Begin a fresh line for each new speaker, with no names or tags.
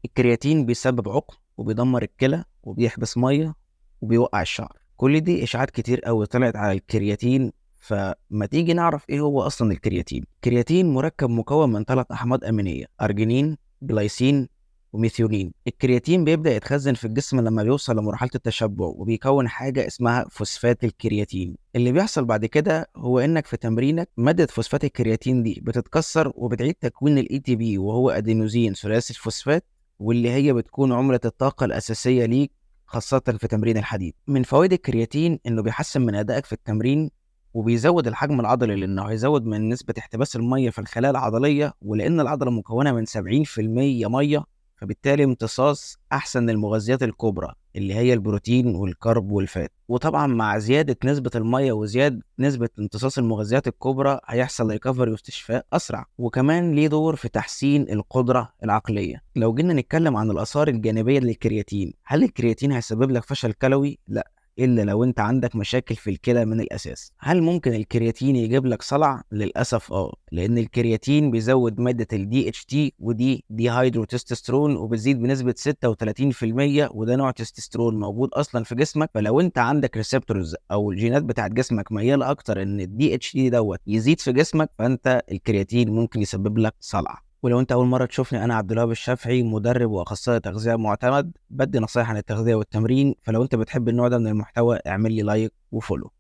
الكرياتين بيسبب عقم وبيدمر الكلى وبيحبس ميه وبيوقع الشعر. كل دي اشاعات كتير قوي طلعت على الكرياتين. فما تيجي نعرف ايه هو اصلا الكرياتين. الكرياتين مركب مكون من 3 احماض امينيه: ارجينين، جلايسين، وميثيونين. الكرياتين بيبدأ يتخزن في الجسم لما بيوصل لمرحلة التشبع وبيكون حاجة اسمها فوسفات الكرياتين. اللي بيحصل بعد كده هو انك في تمرينك مادة فوسفات الكرياتين دي بتتكسر وبتعيد تكوين الاي تي بي، وهو ادينوزين ثلاثي الفوسفات، واللي هي بتكون عملة الطاقة الأساسية ليك خاصة في تمرين الحديد. من فوائد الكرياتين انه بيحسن من ادائك في التمرين، وبيزود الحجم العضلي لانه هيزود من نسبة احتباس المية في الخلايا العضلية، ولان العضلة مكونة من 70% مية، فبالتالي امتصاص احسن للمغذيات الكبرى اللي هي البروتين والكرب والفات. وطبعا مع زياده نسبه الميه وزياده نسبه امتصاص المغذيات الكبرى هيحصل ريكفري واستشفاء اسرع. وكمان ليه دور في تحسين القدره العقليه. لو جينا نتكلم عن الاثار الجانبيه للكرياتين، هل الكرياتين هيسبب لك فشل كلوي؟ لا، الا لو انت عندك مشاكل في الكلى من الاساس. هل ممكن الكرياتين يجيب لك صلع؟ للاسف لان الكرياتين بيزود ماده الدي اتش تي، ودي دي هيدروتستوستيرون، وبتزيد بنسبه 36%، وده نوع تستوستيرون موجود اصلا في جسمك. فلو انت عندك ريسبتورز او الجينات بتاعت جسمك مياله اكتر ان الدي اتش تي دوت يزيد في جسمك، فانت الكرياتين ممكن يسبب لك صلع. ولو انت اول مره تشوفني، انا عبد الوهاب الشافعي، مدرب واخصائي تغذيه معتمد، بدي نصايح عن التغذيه والتمرين. فلو انت بتحب النوع ده من المحتوى اعمل لي لايك وفولو.